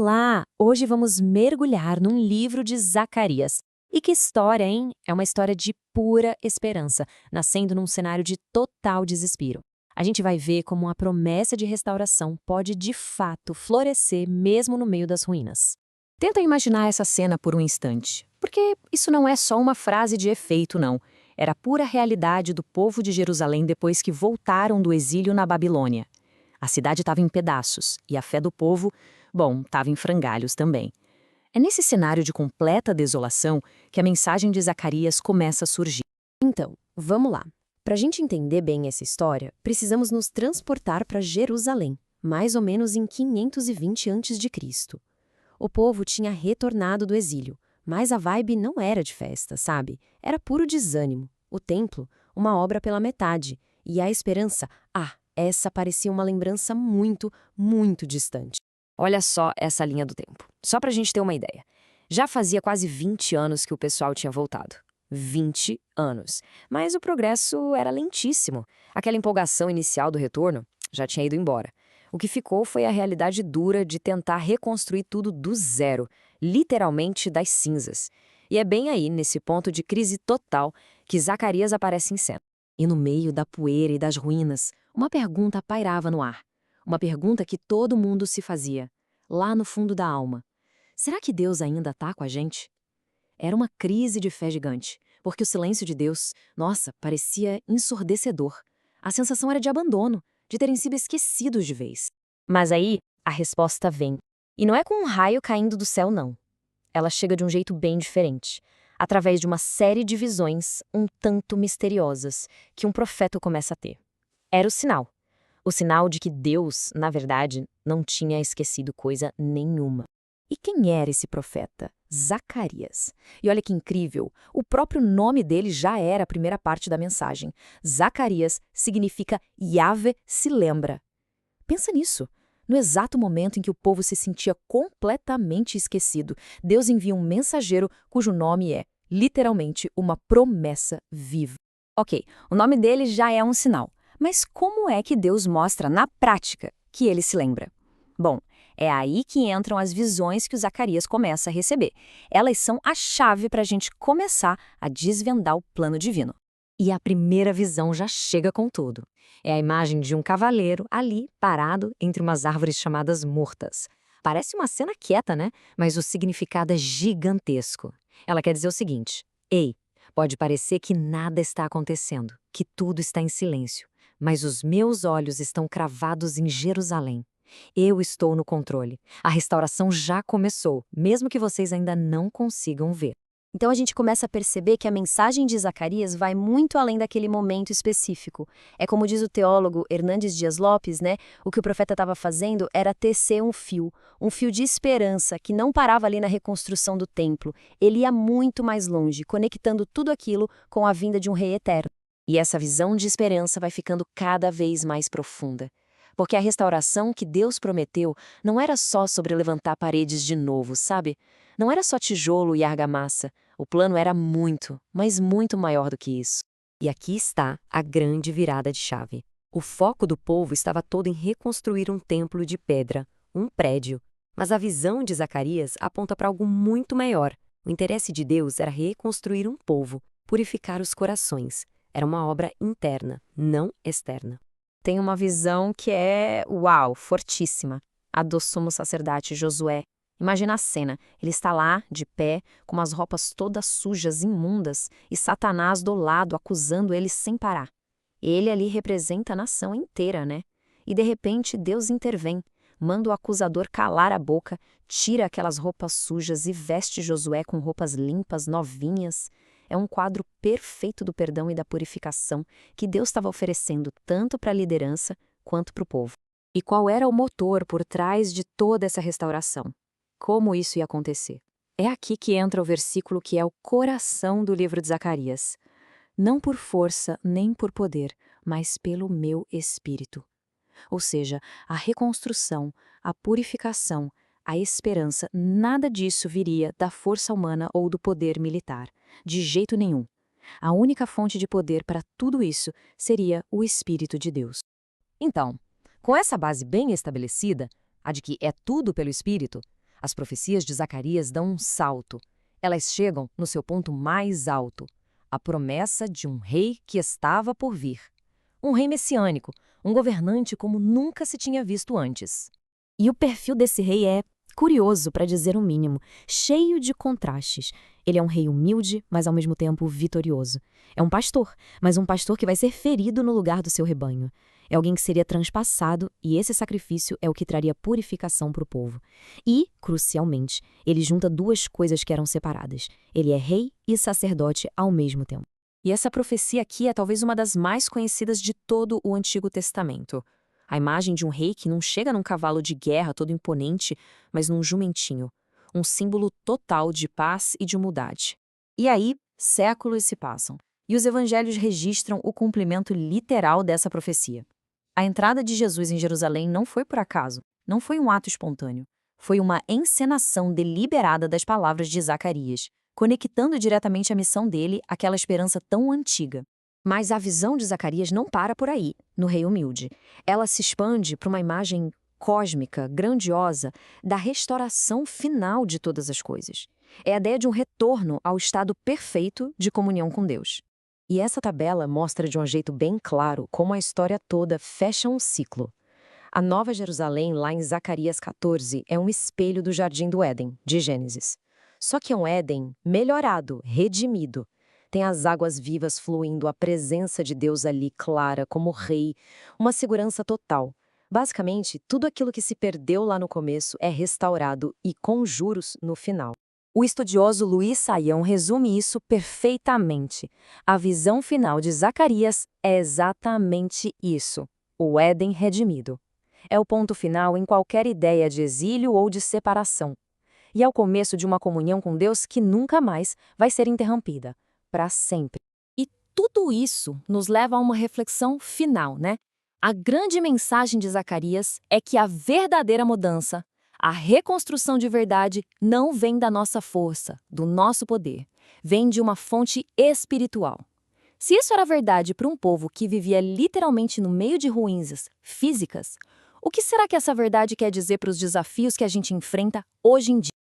Olá! Hoje vamos mergulhar num livro de Zacarias. E que história, hein? É uma história de pura esperança, nascendo num cenário de total desespero. A gente vai ver como a promessa de restauração pode de fato florescer mesmo no meio das ruínas. Tenta imaginar essa cena por um instante, porque isso não é só uma frase de efeito, não. Era a pura realidade do povo de Jerusalém depois que voltaram do exílio na Babilônia. A cidade estava em pedaços, e a fé do povo, bom, estava em frangalhos também. É nesse cenário de completa desolação que a mensagem de Zacarias começa a surgir. Então, vamos lá. Para a gente entender bem essa história, precisamos nos transportar para Jerusalém, mais ou menos em 520 a.C. O povo tinha retornado do exílio, mas a vibe não era de festa, sabe? Era puro desânimo. O templo, uma obra pela metade, e a esperança, essa parecia uma lembrança muito, muito distante. Olha só essa linha do tempo, só para a gente ter uma ideia. Já fazia quase 20 anos que o pessoal tinha voltado. 20 anos. Mas o progresso era lentíssimo. Aquela empolgação inicial do retorno já tinha ido embora. O que ficou foi a realidade dura de tentar reconstruir tudo do zero, literalmente das cinzas. E é bem aí, nesse ponto de crise total, que Zacarias aparece em cena. E no meio da poeira e das ruínas, uma pergunta pairava no ar. Uma pergunta que todo mundo se fazia, lá no fundo da alma. Será que Deus ainda está com a gente? Era uma crise de fé gigante, porque o silêncio de Deus, nossa, parecia ensurdecedor. A sensação era de abandono, de terem sido esquecidos de vez. Mas aí, a resposta vem. E não é com um raio caindo do céu, não. Ela chega de um jeito bem diferente, através de uma série de visões um tanto misteriosas que um profeta começa a ter. Era o sinal de que Deus, na verdade, não tinha esquecido coisa nenhuma. E quem era esse profeta? Zacarias. E olha que incrível, o próprio nome dele já era a primeira parte da mensagem. Zacarias significa Yahvé se lembra. Pensa nisso. No exato momento em que o povo se sentia completamente esquecido, Deus envia um mensageiro cujo nome é, literalmente, uma promessa viva. Ok, o nome dele já é um sinal. Mas como é que Deus mostra na prática que ele se lembra? Bom, é aí que entram as visões que o Zacarias começa a receber. Elas são a chave para a gente começar a desvendar o plano divino. E a primeira visão já chega com tudo. É a imagem de um cavaleiro ali, parado, entre umas árvores chamadas murtas. Parece uma cena quieta, né? Mas o significado é gigantesco. Ela quer dizer o seguinte: ei, pode parecer que nada está acontecendo, que tudo está em silêncio, mas os meus olhos estão cravados em Jerusalém. Eu estou no controle. A restauração já começou, mesmo que vocês ainda não consigam ver. Então a gente começa a perceber que a mensagem de Zacarias vai muito além daquele momento específico. É como diz o teólogo Hernandes Dias Lopes, né? O que o profeta estava fazendo era tecer um fio de esperança que não parava ali na reconstrução do templo. Ele ia muito mais longe, conectando tudo aquilo com a vinda de um rei eterno. E essa visão de esperança vai ficando cada vez mais profunda. Porque a restauração que Deus prometeu não era só sobre levantar paredes de novo, sabe? Não era só tijolo e argamassa. O plano era muito, mas muito maior do que isso. E aqui está a grande virada de chave. O foco do povo estava todo em reconstruir um templo de pedra, um prédio. Mas a visão de Zacarias aponta para algo muito maior. O interesse de Deus era reconstruir um povo, purificar os corações. Era uma obra interna, não externa. Tem uma visão que é, uau, fortíssima. A do sumo sacerdote Josué. Imagina a cena, ele está lá, de pé, com as roupas todas sujas, imundas, e Satanás do lado, acusando ele sem parar. Ele ali representa a nação inteira, né? E de repente Deus intervém, manda o acusador calar a boca, tira aquelas roupas sujas e veste Josué com roupas limpas, novinhas. É um quadro perfeito do perdão e da purificação que Deus estava oferecendo tanto para a liderança quanto para o povo. E qual era o motor por trás de toda essa restauração? Como isso ia acontecer? É aqui que entra o versículo que é o coração do livro de Zacarias. Não por força nem por poder, mas pelo meu espírito. Ou seja, a reconstrução, a purificação, a esperança, nada disso viria da força humana ou do poder militar. De jeito nenhum. A única fonte de poder para tudo isso seria o Espírito de Deus. Então, com essa base bem estabelecida, a de que é tudo pelo Espírito, As profecias de Zacarias dão um salto. Elas chegam no seu ponto mais alto, a promessa de um rei que estava por vir. Um rei messiânico, um governante como nunca se tinha visto antes. E o perfil desse rei é curioso, para dizer o mínimo, cheio de contrastes. Ele é um rei humilde, mas ao mesmo tempo vitorioso. É um pastor, mas um pastor que vai ser ferido no lugar do seu rebanho. É alguém que seria transpassado, e esse sacrifício é o que traria purificação para o povo. E, crucialmente, ele junta duas coisas que eram separadas. Ele é rei e sacerdote ao mesmo tempo. E essa profecia aqui é talvez uma das mais conhecidas de todo o Antigo Testamento. A imagem de um rei que não chega num cavalo de guerra todo imponente, mas num jumentinho. Um símbolo total de paz e de humildade. E aí, séculos se passam, e os evangelhos registram o cumprimento literal dessa profecia. A entrada de Jesus em Jerusalém não foi por acaso, não foi um ato espontâneo. Foi uma encenação deliberada das palavras de Zacarias, conectando diretamente a missão dele àquela esperança tão antiga. Mas a visão de Zacarias não para por aí, no rei humilde. Ela se expande para uma imagem cósmica, grandiosa, da restauração final de todas as coisas. É a ideia de um retorno ao estado perfeito de comunhão com Deus. E essa tabela mostra de um jeito bem claro como a história toda fecha um ciclo. A Nova Jerusalém, lá em Zacarias 14, é um espelho do Jardim do Éden, de Gênesis. Só que é um Éden melhorado, redimido. Tem as águas vivas fluindo, a presença de Deus ali clara como rei, uma segurança total. Basicamente, tudo aquilo que se perdeu lá no começo é restaurado e com juros no final. O estudioso Luiz Saião resume isso perfeitamente. A visão final de Zacarias é exatamente isso, o Éden redimido. É o ponto final em qualquer ideia de exílio ou de separação. E é o começo de uma comunhão com Deus que nunca mais vai ser interrompida. Para sempre. E tudo isso nos leva a uma reflexão final, né? A grande mensagem de Zacarias é que a verdadeira mudança, a reconstrução de verdade, não vem da nossa força, do nosso poder. Vem de uma fonte espiritual. Se isso era verdade para um povo que vivia literalmente no meio de ruínas físicas, o que será que essa verdade quer dizer para os desafios que a gente enfrenta hoje em dia?